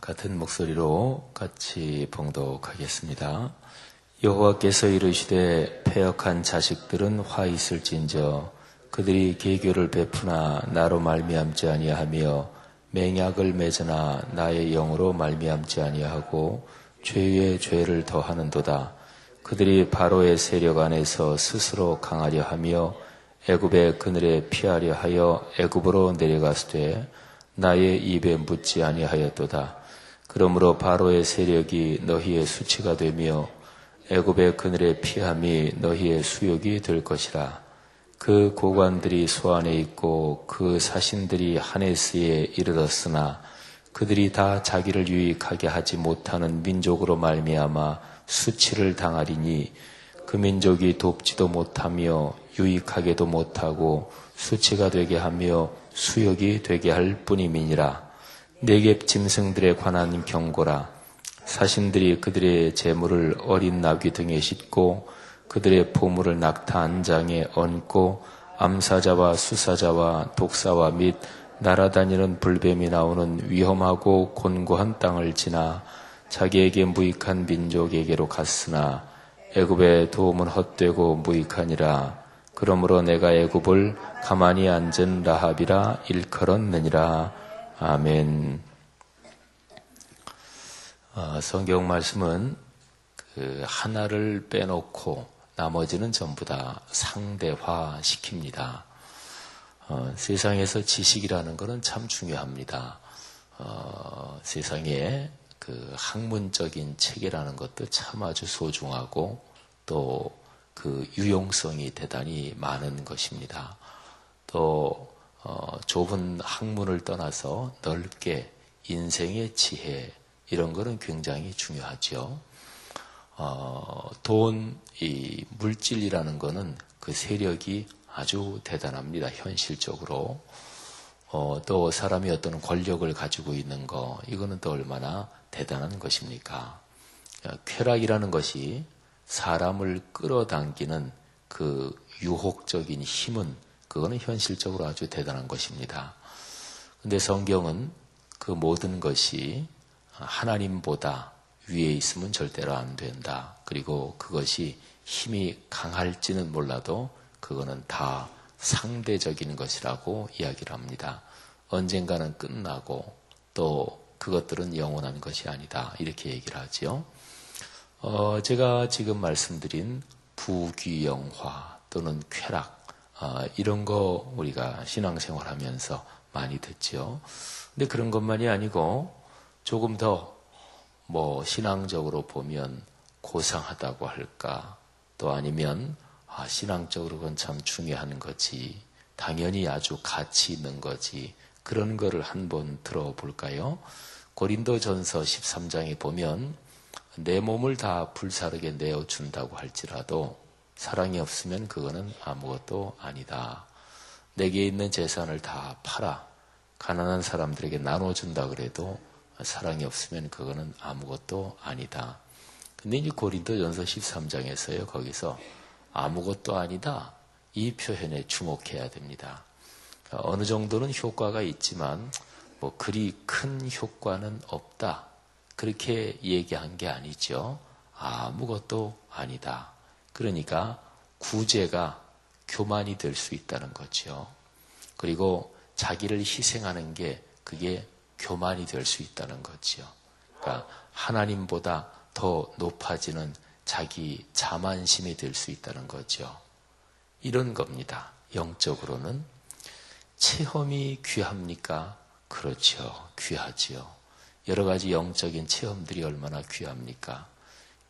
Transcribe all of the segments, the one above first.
같은 목소리로 같이 봉독하겠습니다. 여호와께서 이르시되 패역한 자식들은 화 있을진저 그들이 계교를 베푸나 나로 말미암지 아니하며 맹약을 맺으나 나의 영으로 말미암지 아니하고 죄에 죄를 더하는도다. 그들이 바로의 세력 안에서 스스로 강하려 하며 애굽의 그늘에 피하려 하여 애굽으로 내려갔으되 나의 입에 묻지 아니하였도다. 그러므로 바로의 세력이 너희의 수치가 되며 애굽의 그늘에 피함이 너희의 수욕이 될 것이라. 그 고관들이 소안에 있고 그 사신들이 하네스에 이르렀으나 그들이 다 자기를 유익하게 하지 못하는 민족으로 말미암아 수치를 당하리니 그 민족이 돕지도 못하며 유익하게도 못하고 수치가 되게 하며 수욕이 되게 할 뿐임이니라. 네겝 짐승들에 관한 경고라. 사신들이 그들의 재물을 어린 나귀 등에 싣고 그들의 보물을 낙타 안장에 얹고 암사자와 수사자와 독사와 및 날아다니는 불뱀이 나오는 위험하고 곤고한 땅을 지나 자기에게 무익한 민족에게로 갔으나 애굽의 도움은 헛되고 무익하니라. 그러므로 내가 애굽을 가만히 앉은 라합이라 일컬었느니라. 아멘. 성경 말씀은 하나를 빼놓고 나머지는 전부 다 상대화 시킵니다. 세상에서 지식이라는 것은 참 중요합니다. 세상에 학문적인 체계라는 것도 참 아주 소중하고 또 그 유용성이 대단히 많은 것입니다. 또 좁은 학문을 떠나서 넓게 인생의 지혜 이런 거는 굉장히 중요하죠. 돈, 이 물질이라는 거는 그 세력이 아주 대단합니다. 현실적으로. 또 사람이 어떤 권력을 가지고 있는 거, 이거는 또 얼마나 대단한 것입니까? 쾌락이라는 것이 사람을 끌어당기는 그 유혹적인 힘은 그거는 현실적으로 아주 대단한 것입니다. 근데 성경은 그 모든 것이 하나님보다 위에 있으면 절대로 안 된다. 그리고 그것이 힘이 강할지는 몰라도 그거는 다 상대적인 것이라고 이야기를 합니다. 언젠가는 끝나고 또 그것들은 영원한 것이 아니다. 이렇게 얘기를 하죠. 제가 지금 말씀드린 부귀영화 또는 쾌락 이런 거 우리가 신앙생활 하면서 많이 듣죠. 근데 그런 것만이 아니고 조금 더 신앙적으로 보면 고상하다고 할까 또 아니면 신앙적으로 그건 참 중요한 거지 당연히 아주 가치 있는 거지 그런 거를 한번 들어볼까요? 고린도전서 13장에 보면 내 몸을 다 불사르게 내어준다고 할지라도 사랑이 없으면 그거는 아무것도 아니다. 내게 있는 재산을 다 팔아 가난한 사람들에게 나눠준다 그래도 사랑이 없으면 그거는 아무것도 아니다. 근데 이제 고린도전서 13장에서요. 거기서 아무것도 아니다. 이 표현에 주목해야 됩니다. 어느 정도는 효과가 있지만 그리 큰 효과는 없다. 그렇게 얘기한 게 아니죠. 아무것도 아니다. 그러니까 구제가 교만이 될 수 있다는 거죠. 그리고 자기를 희생하는 게 그게 교만이 될 수 있다는 거죠. 그러니까 하나님보다 더 높아지는 자기 자만심이 될 수 있다는 거죠. 이런 겁니다. 영적으로는. 체험이 귀합니까? 그렇죠. 귀하지요. 여러 가지 영적인 체험들이 얼마나 귀합니까?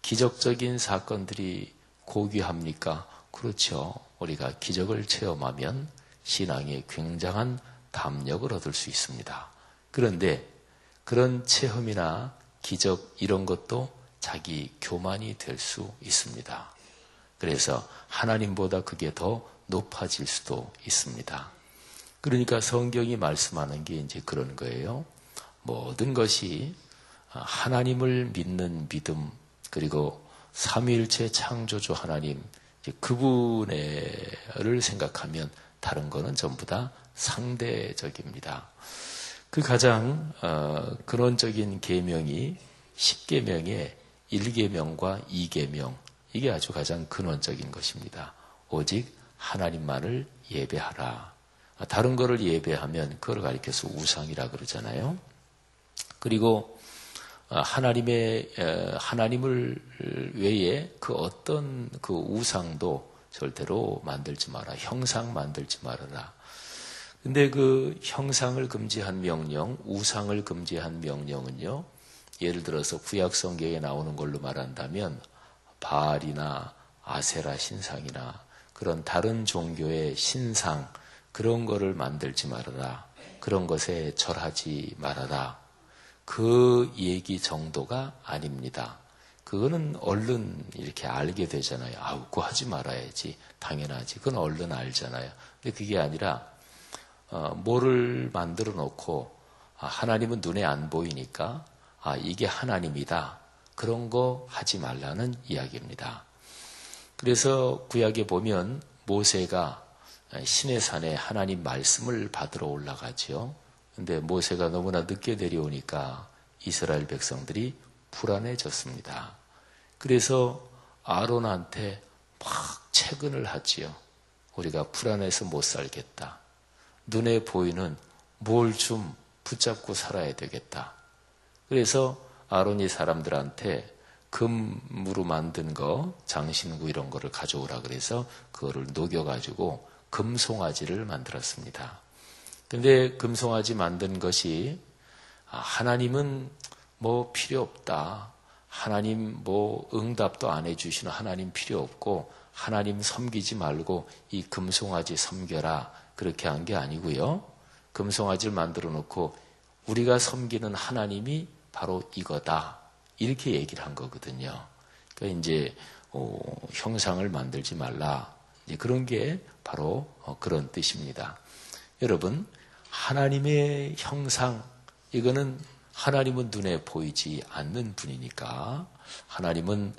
기적적인 사건들이 고귀합니까? 그렇죠. 우리가 기적을 체험하면 신앙에 굉장한 담력을 얻을 수 있습니다. 그런데 그런 체험이나 기적 이런 것도 자기 교만이 될 수 있습니다. 그래서 하나님보다 그게 더 높아질 수도 있습니다. 그러니까 성경이 말씀하는 게 이제 그런 거예요. 모든 것이 하나님을 믿는 믿음 그리고 삼위일체 창조주 하나님 그분을 생각하면 다른 거는 전부 다 상대적입니다. 그 가장 근원적인 계명이 10계명의 1계명과 2계명, 이게 아주 가장 근원적인 것입니다. 오직 하나님만을 예배하라. 다른 거를 예배하면 그걸 가리켜서 우상이라 그러잖아요. 그리고 하나님을 외에 그 어떤 그 우상도 절대로 만들지 마라. 형상 만들지 말아라. 근데 그 형상을 금지한 명령, 우상을 금지한 명령은요, 예를 들어서 구약 성경에 나오는 걸로 말한다면 바알이나 아세라 신상이나 그런 다른 종교의 신상, 그런 거를 만들지 말아라. 그런 것에 절하지 말아라. 그 얘기 정도가 아닙니다. 그거는 얼른 이렇게 알게 되잖아요. 아우, 그거 하지 말아야지. 당연하지. 그건 얼른 알잖아요. 근데 그게 아니라 뭐를 만들어 놓고 하나님은 눈에 안 보이니까 이게 하나님이다. 그런 거 하지 말라는 이야기입니다. 그래서 구약에 보면 모세가 시내산에 하나님 말씀을 받으러 올라가죠. 근데 모세가 너무나 늦게 내려오니까 이스라엘 백성들이 불안해졌습니다. 그래서 아론한테 막 채근을 하지요. 우리가 불안해서 못 살겠다. 눈에 보이는 뭘 좀 붙잡고 살아야 되겠다. 그래서 아론이 사람들한테 금으로 만든 거, 장신구 이런 거를 가져오라 그래서 그거를 녹여가지고 금송아지를 만들었습니다. 근데 금송아지 만든 것이 하나님은 뭐 필요 없다. 하나님 뭐 응답도 안 해주시는 하나님 필요 없고 하나님 섬기지 말고 이 금송아지 섬겨라. 그렇게 한 게 아니고요. 금송아지를 만들어 놓고 우리가 섬기는 하나님이 바로 이거다. 이렇게 얘기를 한 거거든요. 그러니까 이제 형상을 만들지 말라. 이제 그런 게 바로 그런 뜻입니다. 여러분, 하나님의 형상, 이거는 하나님은 눈에 보이지 않는 분이니까 하나님은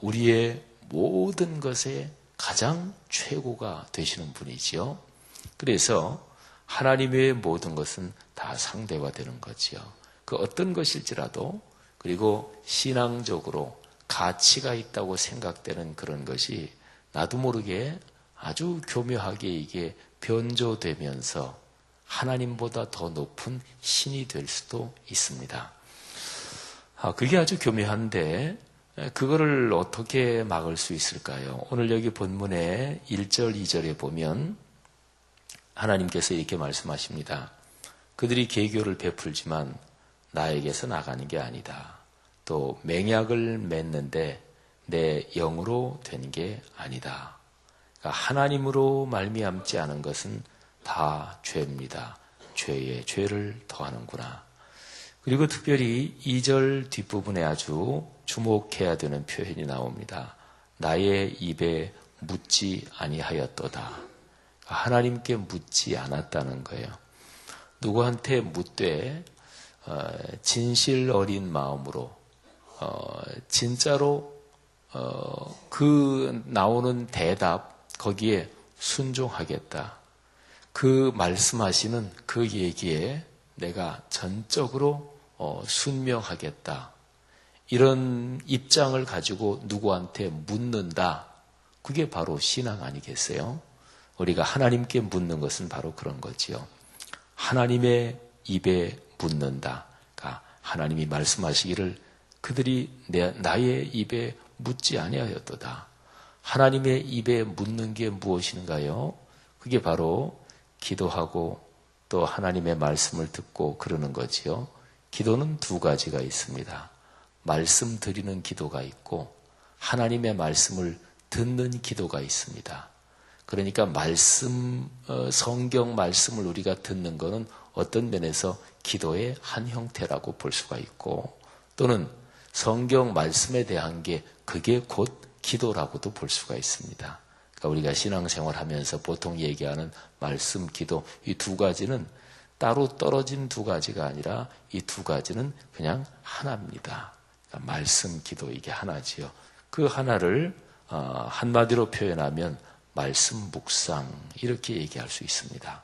우리의 모든 것에 가장 최고가 되시는 분이지요. 그래서 하나님의 모든 것은 다 상대화되는 거지요. 그 어떤 것일지라도, 그리고 신앙적으로 가치가 있다고 생각되는 그런 것이 나도 모르게 아주 교묘하게 이게 변조되면서 하나님보다 더 높은 신이 될 수도 있습니다. 그게 아주 교묘한데 그거를 어떻게 막을 수 있을까요? 오늘 여기 본문의 1절, 2절에 보면 하나님께서 이렇게 말씀하십니다. 그들이 계교를 베풀지만 나에게서 나가는 게 아니다. 또 맹약을 맺는데 내 영으로 된 게 아니다. 그러니까 하나님으로 말미암지 않은 것은 다 죄입니다. 죄에 죄를 더하는구나. 그리고 특별히 2절 뒷부분에 아주 주목해야 되는 표현이 나옵니다. 나의 입에 묻지 아니하였도다. 하나님께 묻지 않았다는 거예요. 누구한테 묻되 진실 어린 마음으로 진짜로 그 나오는 대답 거기에 순종하겠다. 그 말씀하시는 그 얘기에 내가 전적으로 순명하겠다. 이런 입장을 가지고 누구한테 묻는다. 그게 바로 신앙 아니겠어요? 우리가 하나님께 묻는 것은 바로 그런 거지요. 하나님의 입에 묻는다. 그러니까 하나님이 말씀하시기를 그들이 나의 입에 묻지 아니하였도다. 하나님의 입에 묻는 게 무엇인가요? 그게 바로 기도하고 또 하나님의 말씀을 듣고 그러는 거지요. 기도는 두 가지가 있습니다. 말씀 드리는 기도가 있고 하나님의 말씀을 듣는 기도가 있습니다. 그러니까 성경 말씀을 우리가 듣는 것은 어떤 면에서 기도의 한 형태라고 볼 수가 있고 또는 성경 말씀에 대한 게 그게 곧 기도라고도 볼 수가 있습니다. 그러니까 우리가 신앙생활 하면서 보통 얘기하는 말씀, 기도 이 두 가지는 따로 떨어진 두 가지가 아니라 이 두 가지는 그냥 하나입니다. 그러니까 말씀, 기도 이게 하나지요. 그 하나를 한마디로 표현하면 말씀 묵상 이렇게 얘기할 수 있습니다.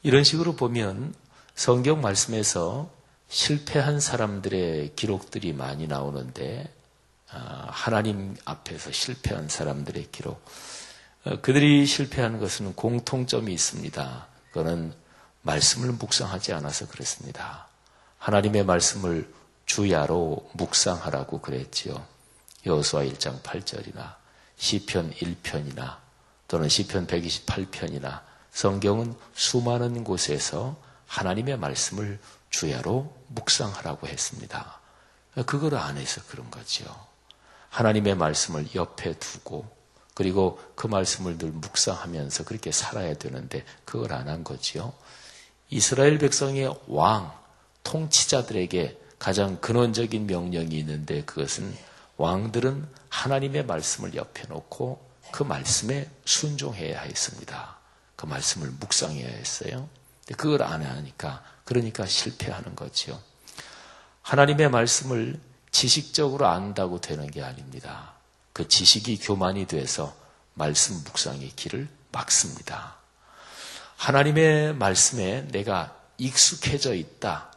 이런 식으로 보면 성경 말씀에서 실패한 사람들의 기록들이 많이 나오는데 하나님 앞에서 실패한 사람들의 기록, 그들이 실패한 것은 공통점이 있습니다. 그거는 말씀을 묵상하지 않아서 그렇습니다. 하나님의 말씀을 주야로 묵상하라고 그랬지요. 여호수아 1장 8절이나 시편 1편이나 또는 시편 128편이나 성경은 수많은 곳에서 하나님의 말씀을 주야로 묵상하라고 했습니다. 그걸 안 해서 그런 거죠. 하나님의 말씀을 옆에 두고 그리고 그 말씀을 늘 묵상하면서 그렇게 살아야 되는데 그걸 안 한 거지요. 이스라엘 백성의 왕, 통치자들에게 가장 근원적인 명령이 있는데 그것은 왕들은 하나님의 말씀을 옆에 놓고 그 말씀에 순종해야 했습니다. 그 말씀을 묵상해야 했어요. 그걸 안 하니까 그러니까 실패하는 거죠. 하나님의 말씀을 지식적으로 안다고 되는 게 아닙니다. 그 지식이 교만이 돼서 말씀 묵상의 길을 막습니다. 하나님의 말씀에 내가 익숙해져 있다.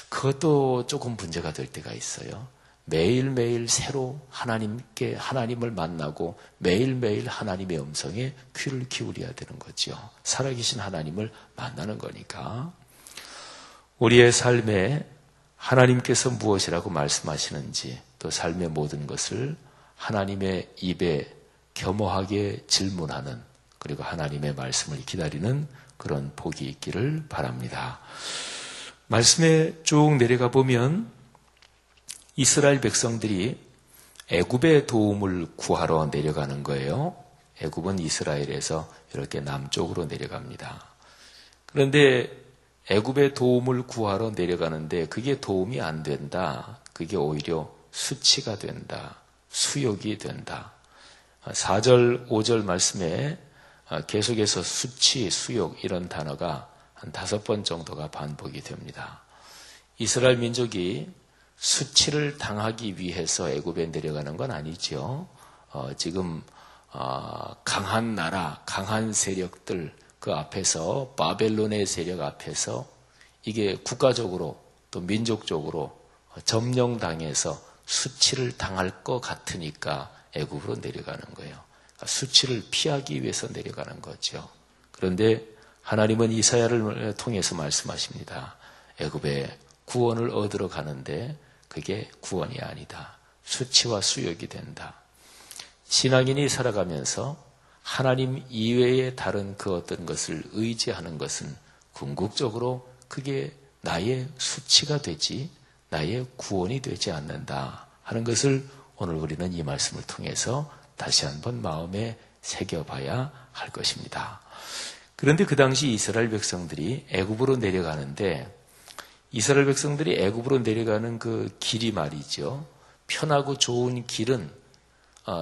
그것도 조금 문제가 될 때가 있어요. 매일매일 새로 하나님을 만나고 매일매일 하나님의 음성에 귀를 기울여야 되는 거죠. 살아계신 하나님을 만나는 거니까. 우리의 삶에 하나님께서 무엇이라고 말씀하시는지 또 삶의 모든 것을 하나님의 입에 겸허하게 질문하는 그리고 하나님의 말씀을 기다리는 그런 복이 있기를 바랍니다. 말씀에 쭉 내려가 보면 이스라엘 백성들이 애굽의 도움을 구하러 내려가는 거예요. 애굽은 이스라엘에서 이렇게 남쪽으로 내려갑니다. 그런데 애굽의 도움을 구하러 내려가는데 그게 도움이 안 된다. 그게 오히려 수치가 된다. 수욕이 된다. 4절, 5절 말씀에 계속해서 수치, 수욕 이런 단어가 한 5번 정도가 반복이 됩니다. 이스라엘 민족이 수치를 당하기 위해서 애굽에 내려가는 건 아니죠. 지금 강한 나라, 강한 세력들 그 앞에서 바벨론의 세력 앞에서 이게 국가적으로 또 민족적으로 점령당해서 수치를 당할 것 같으니까 애굽으로 내려가는 거예요. 그러니까 수치를 피하기 위해서 내려가는 거죠. 그런데 하나님은 이사야를 통해서 말씀하십니다. 애굽에 구원을 얻으러 가는데 그게 구원이 아니다. 수치와 수욕이 된다. 신앙인이 살아가면서 하나님 이외의 다른 그 어떤 것을 의지하는 것은 궁극적으로 그게 나의 수치가 되지 나의 구원이 되지 않는다 하는 것을 오늘 우리는 이 말씀을 통해서 다시 한번 마음에 새겨봐야 할 것입니다. 그런데 그 당시 이스라엘 백성들이 애굽으로 내려가는데 이스라엘 백성들이 애굽으로 내려가는 그 길이 말이죠. 편하고 좋은 길은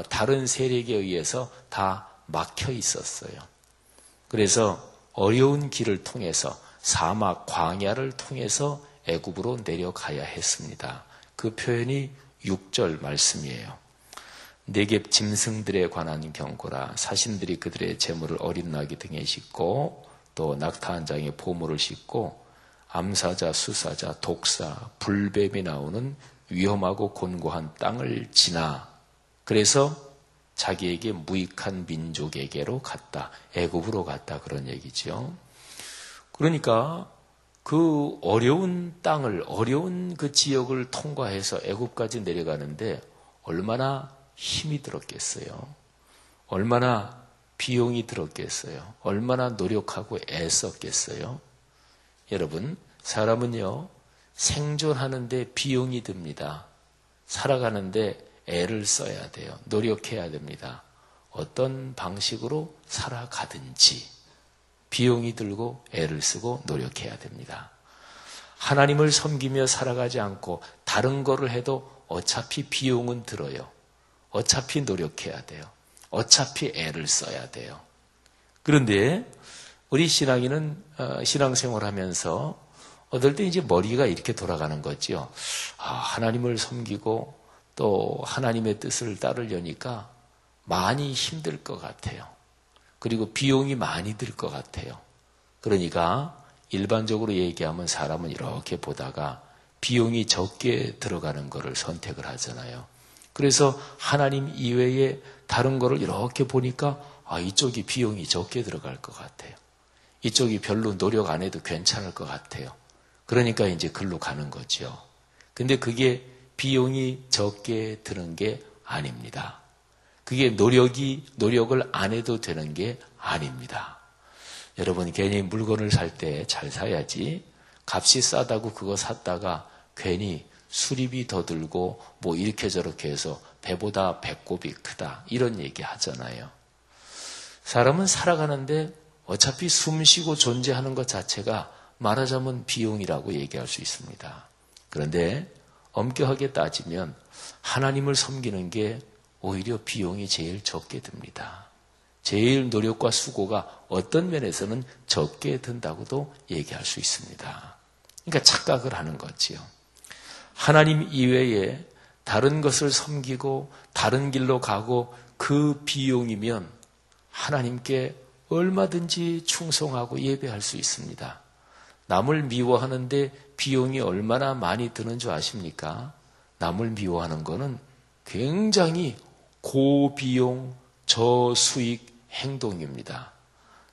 다른 세력에 의해서 다 막혀 있었어요. 그래서 어려운 길을 통해서 사막, 광야를 통해서 애굽으로 내려가야 했습니다. 그 표현이 6절 말씀이에요. 네겝 짐승들에 관한 경고라 사신들이 그들의 재물을 어린 나귀 등에 싣고 또 낙타 한 장에 보물을 싣고 암사자, 수사자, 독사, 불뱀이 나오는 위험하고 곤고한 땅을 지나 그래서 자기에게 무익한 민족에게로 갔다. 애굽으로 갔다. 그런 얘기죠. 그러니까 그 어려운 땅을, 어려운 그 지역을 통과해서 애굽까지 내려가는데 얼마나 힘이 들었겠어요. 얼마나 비용이 들었겠어요. 얼마나 노력하고 애썼겠어요. 여러분, 사람은요, 생존하는데 비용이 듭니다. 살아가는데 애를 써야 돼요. 노력해야 됩니다. 어떤 방식으로 살아가든지 비용이 들고 애를 쓰고 노력해야 됩니다. 하나님을 섬기며 살아가지 않고 다른 거를 해도 어차피 비용은 들어요. 어차피 노력해야 돼요. 어차피 애를 써야 돼요. 그런데 우리 신앙인은 신앙생활하면서 어떨 때 이제 머리가 이렇게 돌아가는 거죠. 하나님을 섬기고 또 하나님의 뜻을 따르려니까 많이 힘들 것 같아요. 그리고 비용이 많이 들 것 같아요. 그러니까 일반적으로 얘기하면 사람은 이렇게 보다가 비용이 적게 들어가는 거를 선택을 하잖아요. 그래서 하나님 이외에 다른 거를 이렇게 보니까 이쪽이 비용이 적게 들어갈 것 같아요. 이쪽이 별로 노력 안 해도 괜찮을 것 같아요. 그러니까 이제 글로 가는 거죠. 근데 그게 비용이 적게 드는 게 아닙니다. 그게 노력을 안 해도 되는 게 아닙니다. 여러분, 괜히 물건을 살 때 잘 사야지 값이 싸다고 그거 샀다가 괜히 수리비 더 들고 뭐 이렇게 저렇게 해서 배보다 배꼽이 크다 이런 얘기 하잖아요. 사람은 살아가는데 어차피 숨 쉬고 존재하는 것 자체가 말하자면 비용이라고 얘기할 수 있습니다. 그런데 엄격하게 따지면 하나님을 섬기는 게 오히려 비용이 제일 적게 듭니다. 제일 노력과 수고가 어떤 면에서는 적게 든다고도 얘기할 수 있습니다. 그러니까 착각을 하는 거지요. 하나님 이외에 다른 것을 섬기고 다른 길로 가고 그 비용이면 하나님께 얼마든지 충성하고 예배할 수 있습니다. 남을 미워하는데 비용이 얼마나 많이 드는 줄 아십니까? 남을 미워하는 거는 굉장히 고비용 저수익 행동입니다.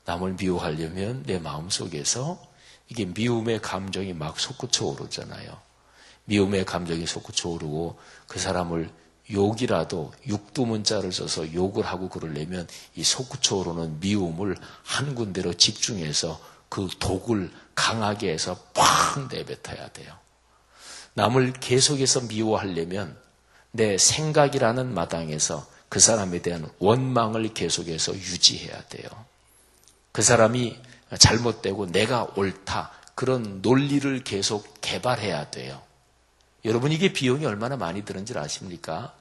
남을 미워하려면 내 마음속에서 이게 미움의 감정이 막 솟구쳐 오르잖아요. 미움의 감정이 솟구쳐 오르고 그 사람을 욕이라도 육두문자를 써서 욕을 하고 그러려면 이 솟구쳐 오르는 미움을 한 군데로 집중해서 그 독을 강하게 해서 팍 내뱉어야 돼요. 남을 계속해서 미워하려면 내 생각이라는 마당에서 그 사람에 대한 원망을 계속해서 유지해야 돼요. 그 사람이 잘못되고 내가 옳다 그런 논리를 계속 개발해야 돼요. 여러분, 이게 비용이 얼마나 많이 드는지 아십니까?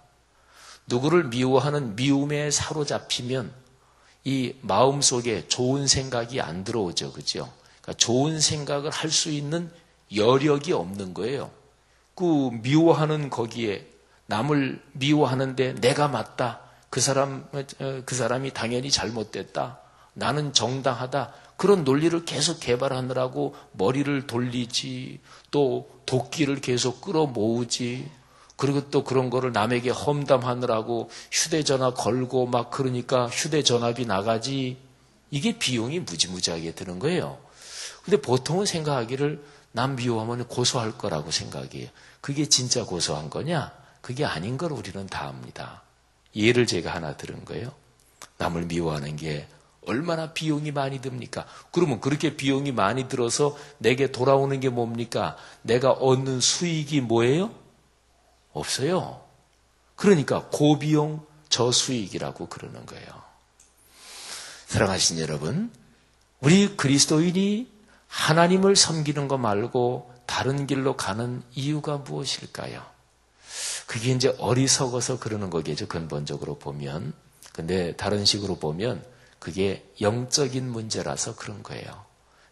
누구를 미워하는 미움에 사로잡히면 이 마음속에 좋은 생각이 안 들어오죠. 그죠? 그러니까 좋은 생각을 할 수 있는 여력이 없는 거예요. 그 미워하는 거기에 남을 미워하는데 내가 맞다. 그 사람이 당연히 잘못됐다. 나는 정당하다. 그런 논리를 계속 개발하느라고 머리를 돌리지, 또 도끼를 계속 끌어모으지, 그리고 또 그런 거를 남에게 험담하느라고 휴대전화 걸고 막 그러니까 휴대전화비 나가지. 이게 비용이 무지무지하게 드는 거예요. 근데 보통은 생각하기를 남 미워하면 고소할 거라고 생각해요. 그게 진짜 고소한 거냐? 그게 아닌 걸 우리는 다 압니다. 예를 제가 하나 들은 거예요. 남을 미워하는 게 얼마나 비용이 많이 듭니까? 그러면 그렇게 비용이 많이 들어서 내게 돌아오는 게 뭡니까? 내가 얻는 수익이 뭐예요? 없어요. 그러니까 고비용 저수익이라고 그러는 거예요. 사랑하신 여러분, 우리 그리스도인이 하나님을 섬기는 거 말고 다른 길로 가는 이유가 무엇일까요? 그게 이제 어리석어서 그러는 거겠죠, 근본적으로 보면. 근데 다른 식으로 보면 그게 영적인 문제라서 그런 거예요.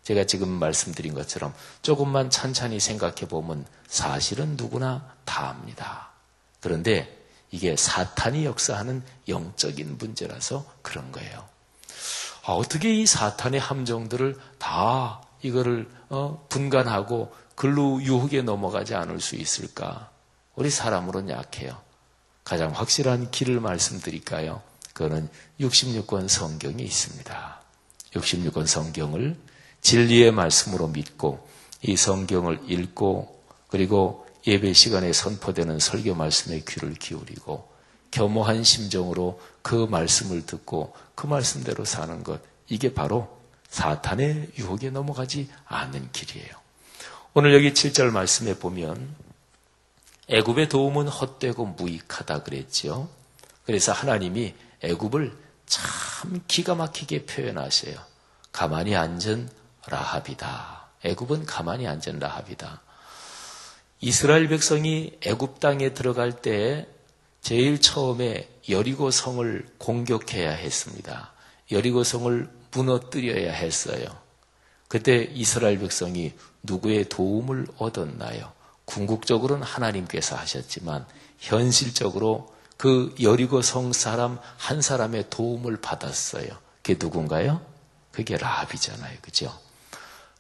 제가 지금 말씀드린 것처럼 조금만 찬찬히 생각해 보면 사실은 누구나 다 압니다. 그런데 이게 사탄이 역사하는 영적인 문제라서 그런 거예요. 어떻게 이 사탄의 함정들을 다 이거를 분간하고 글로 유혹에 넘어가지 않을 수 있을까? 우리 사람으로는 약해요. 가장 확실한 길을 말씀드릴까요? 그거는 66권 성경에 있습니다. 66권 성경을 진리의 말씀으로 믿고 이 성경을 읽고 그리고 예배 시간에 선포되는 설교 말씀에 귀를 기울이고 겸허한 심정으로 그 말씀을 듣고 그 말씀대로 사는 것, 이게 바로 사탄의 유혹에 넘어가지 않는 길이에요. 오늘 여기 7절 말씀에 보면 애굽의 도움은 헛되고 무익하다 그랬죠. 그래서 하나님이 애굽을 참 기가 막히게 표현하세요. 가만히 앉은 라합이다. 애굽은 가만히 앉은 라합이다. 이스라엘 백성이 애굽 땅에 들어갈 때 제일 처음에 여리고 성을 공격해야 했습니다. 여리고 성을 무너뜨려야 했어요. 그때 이스라엘 백성이 누구의 도움을 얻었나요? 궁극적으로는 하나님께서 하셨지만 현실적으로 그 여리고 성 사람 한 사람의 도움을 받았어요. 그게 누군가요? 그게 라합이잖아요. 그죠?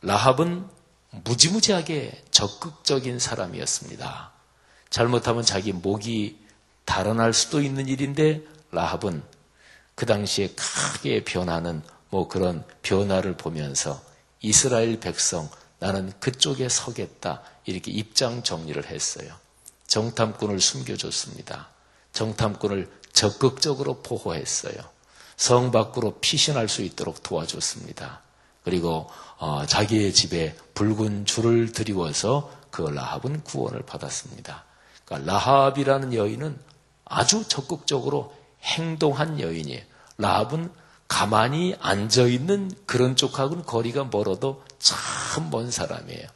라합은 무지무지하게 적극적인 사람이었습니다. 잘못하면 자기 목이 달아날 수도 있는 일인데 라합은 그 당시에 크게 변하는 그런 변화를 보면서 이스라엘 백성, 나는 그쪽에 서겠다, 이렇게 입장 정리를 했어요. 정탐꾼을 숨겨줬습니다. 정탐꾼을 적극적으로 보호했어요. 성 밖으로 피신할 수 있도록 도와줬습니다. 그리고 자기의 집에 붉은 줄을 드리워서 그 라합은 구원을 받았습니다. 그러니까 라합이라는 여인은 아주 적극적으로 행동한 여인이에요. 라합은 가만히 앉아있는 그런 쪽하고는 거리가 멀어도 참 먼 사람이에요.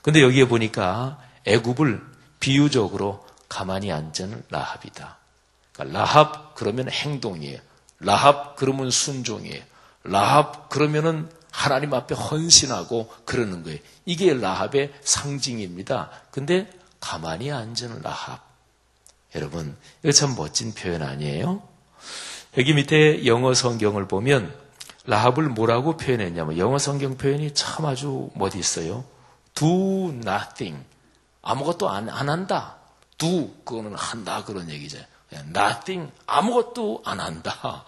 근데 여기에 보니까 애굽을 비유적으로 가만히 앉은 라합이다. 그러니까 라합 그러면 행동이에요. 라합 그러면 순종이에요. 라합 그러면은 하나님 앞에 헌신하고 그러는 거예요. 이게 라합의 상징입니다. 근데 가만히 앉은 라합. 여러분, 이거 참 멋진 표현 아니에요? 여기 밑에 영어 성경을 보면 라합을 뭐라고 표현했냐면 영어 성경 표현이 참 아주 멋있어요. Do nothing. 아무것도 안 한다. Do, 그거는 한다 그런 얘기죠. Nothing, 아무것도 안 한다.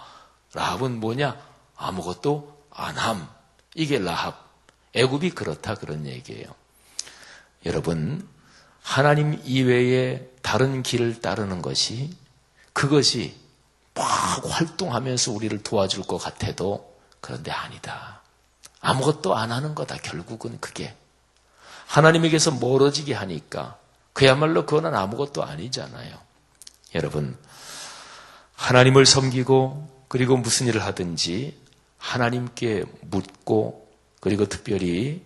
라합은 뭐냐? 아무것도 안 함. 이게 라합. 애굽이 그렇다 그런 얘기예요. 여러분, 하나님 이외에 다른 길을 따르는 것이 그것이 막 활동하면서 우리를 도와줄 것 같아도 그런데 아니다. 아무것도 안 하는 거다. 결국은 그게. 하나님에게서 멀어지게 하니까 그야말로 그거는 아무것도 아니잖아요. 여러분, 하나님을 섬기고 그리고 무슨 일을 하든지 하나님께 묻고 그리고 특별히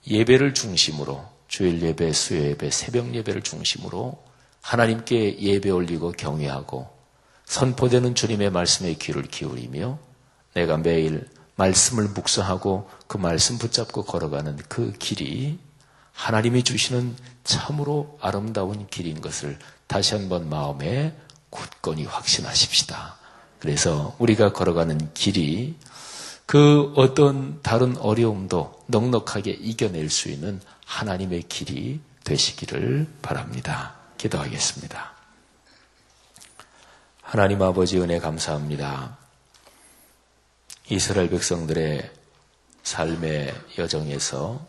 예배를 중심으로 주일 예배, 수요 예배, 새벽 예배를 중심으로 하나님께 예배 올리고 경외하고 선포되는 주님의 말씀에 귀를 기울이며 내가 매일 말씀을 묵상하고 그 말씀 붙잡고 걸어가는 그 길이 하나님이 주시는 참으로 아름다운 길인 것을 다시 한번 마음에 굳건히 확신하십시다. 그래서 우리가 걸어가는 길이 그 어떤 다른 어려움도 넉넉하게 이겨낼 수 있는 하나님의 길이 되시기를 바랍니다. 기도하겠습니다. 하나님 아버지 은혜 감사합니다. 이스라엘 백성들의 삶의 여정에서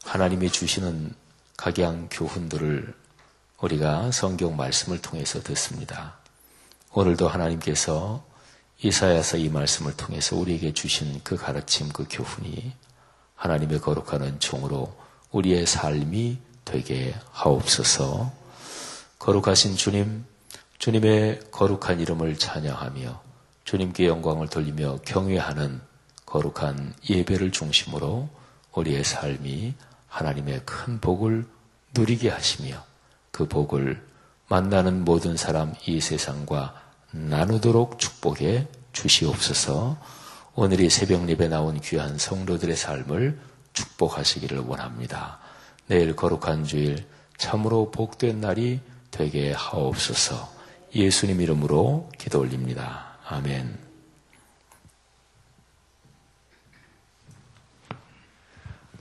하나님이 주시는 각양 교훈들을 우리가 성경 말씀을 통해서 듣습니다. 오늘도 하나님께서 이사야서 이 말씀을 통해서 우리에게 주신 그 가르침, 그 교훈이 하나님의 거룩한 은총으로 우리의 삶이 되게 하옵소서. 거룩하신 주님, 주님의 거룩한 이름을 찬양하며 주님께 영광을 돌리며 경외하는 거룩한 예배를 중심으로 우리의 삶이 하나님의 큰 복을 누리게 하시며 그 복을 만나는 모든 사람 이 세상과 나누도록 축복해 주시옵소서. 오늘 이 새벽 예배 나온 귀한 성도들의 삶을 축복하시기를 원합니다. 내일 거룩한 주일 참으로 복된 날이 되게 하옵소서. 예수님 이름으로 기도 올립니다. 아멘.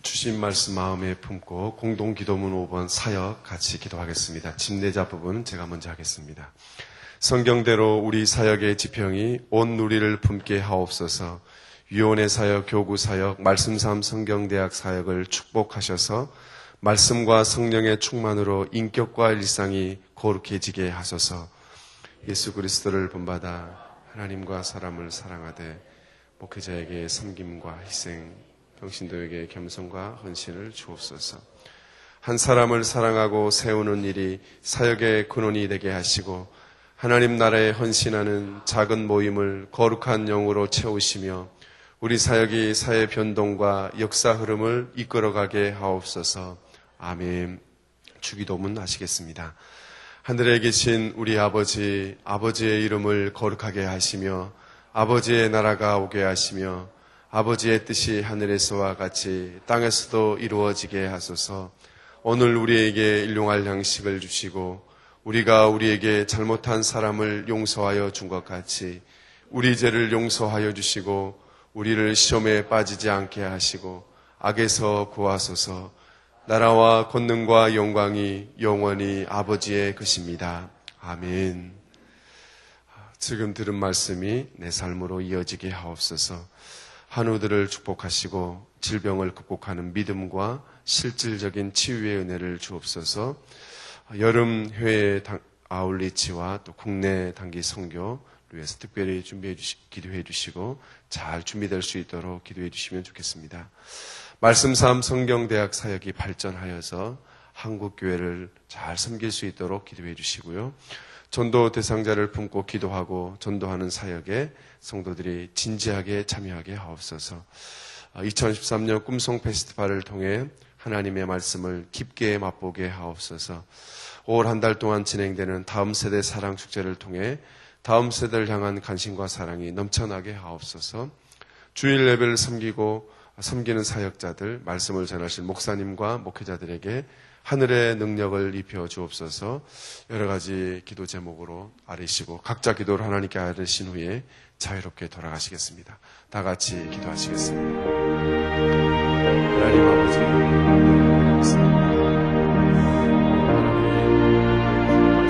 주신 말씀 마음에 품고 공동 기도문 5번 사역 같이 기도하겠습니다. 집내자 부분 제가 먼저 하겠습니다. 성경대로 우리 사역의 지평이 온 누리를 품게 하옵소서. 위원회 사역, 교구 사역, 말씀삼 성경대학 사역을 축복하셔서 말씀과 성령의 충만으로 인격과 일상이 거룩해지게 하소서. 예수 그리스도를 본받아 하나님과 사람을 사랑하되 목회자에게 섬김과 희생, 평신도에게 겸손과 헌신을 주옵소서. 한 사람을 사랑하고 세우는 일이 사역의 근원이 되게 하시고 하나님 나라에 헌신하는 작은 모임을 거룩한 영으로 채우시며 우리 사역이 사회 변동과 역사 흐름을 이끌어가게 하옵소서. 아멘. 주기도문 하시겠습니다. 하늘에 계신 우리 아버지, 아버지의 이름을 거룩하게 하시며 아버지의 나라가 오게 하시며 아버지의 뜻이 하늘에서와 같이 땅에서도 이루어지게 하소서. 오늘 우리에게 일용할 양식을 주시고 우리가 우리에게 잘못한 사람을 용서하여 준 것 같이 우리 죄를 용서하여 주시고 우리를 시험에 빠지지 않게 하시고 악에서 구하소서. 나라와 권능과 영광이 영원히 아버지의 것입니다. 아멘. 지금 들은 말씀이 내 삶으로 이어지게 하옵소서. 한우들을 축복하시고 질병을 극복하는 믿음과 실질적인 치유의 은혜를 주옵소서. 여름 해외 아울리치와 또 국내 단기 선교를 위해서 특별히 기도해 주시고 잘 준비될 수 있도록 기도해 주시면 좋겠습니다. 말씀 삶 성경대학 사역이 발전하여서 한국교회를 잘 섬길 수 있도록 기도해 주시고요. 전도 대상자를 품고 기도하고 전도하는 사역에 성도들이 진지하게 참여하게 하옵소서. 2013년 꿈송 페스티벌을 통해 하나님의 말씀을 깊게 맛보게 하옵소서. 올 한 달 동안 진행되는 다음 세대 사랑 축제를 통해 다음 세대를 향한 관심과 사랑이 넘쳐나게 하옵소서. 주일 예배를 섬기는 사역자들, 말씀을 전하실 목사님과 목회자들에게 하늘의 능력을 입혀 주옵소서. 여러 가지 기도 제목으로 아뢰시고 각자 기도를 하나님께 아뢰신 후에 자유롭게 돌아가시겠습니다. 다 같이 기도하시겠습니다. 하나님 아버지, 감사합니다.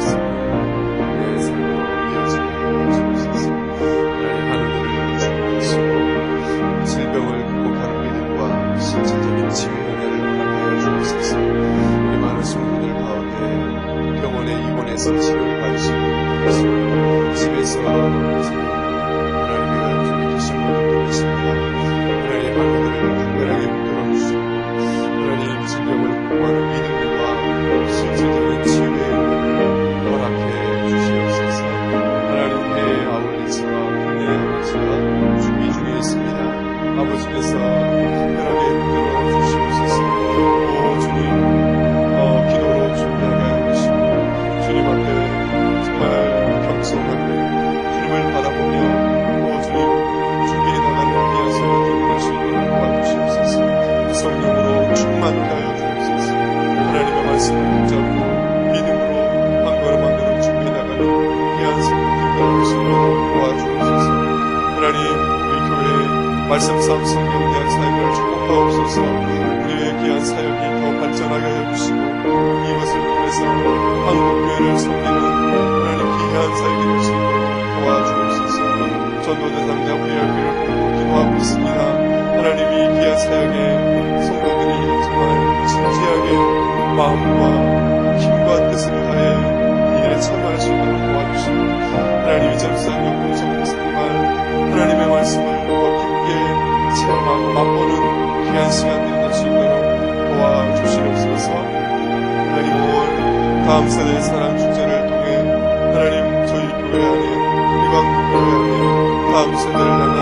내 삶으로 이어지게 하옵소서. 하나님 하늘을 주옵시고 질병을 극복하는 믿음과 실질적인 치유의 은혜를 허락하여 주옵소서. 우리 많은 성도들 가운데 병원에 입원해서 치료를 받으시고 집에서 하나님의 주께 계신 분들도 계십니다. 하나님 발목을 간결하게 붙들어 주시고 하나님 질병을 극복하는 믿음과 실질적인 치유의 은혜를 허락해 주시옵소서. 하나님의 아울리치와 국내 아울리치가 준비 중에 있습니다. 아버지께서 특별하게 붙들어 주시옵소서. 오 주님, 기도로 준비하게 해주시고 주님 앞에 정말 겸손하게 주님을 바라보며 오 주님 준비해 나가는 귀한 성을 기도할 수 있도록 도와주시옵소서. 성령으로 충만케 하여 주옵소서. 하나님의 말씀을 붙잡고 믿음으로 한 걸음 한 걸음 준비해 나가는 귀한 성을 기도할 수 있도록 도와주옵소서. 하나님 우리 교회 말씀 삶 성경대학 사역을 축복하옵소서. 우리의 귀한 사역이 더 발전하게 해주시고 이것을 통해서 한국교회를 섬기는 하나님 귀한 사역이 될 수 있도록 도와주옵소서. 전도 대상자 VIP를 보고 기도하고 있습니다. 하나님 이 귀한 사역에 성도들이 정말 진지하게 마음과 힘과 뜻을 다해 이 일에 참여할 수 있도록 도와주시고 하나님이 잠시한 공성 목사님을 하나님의 말씀을 더 깊게 체험하고 맛보는 귀한 시간들이 될 수 있도록 도와주시옵소서. 하나님 5월 다음 세대의 사랑 축제를 통해 하나님 저희 교회 안에 우리 한국교회 안에 다음 세대를 향한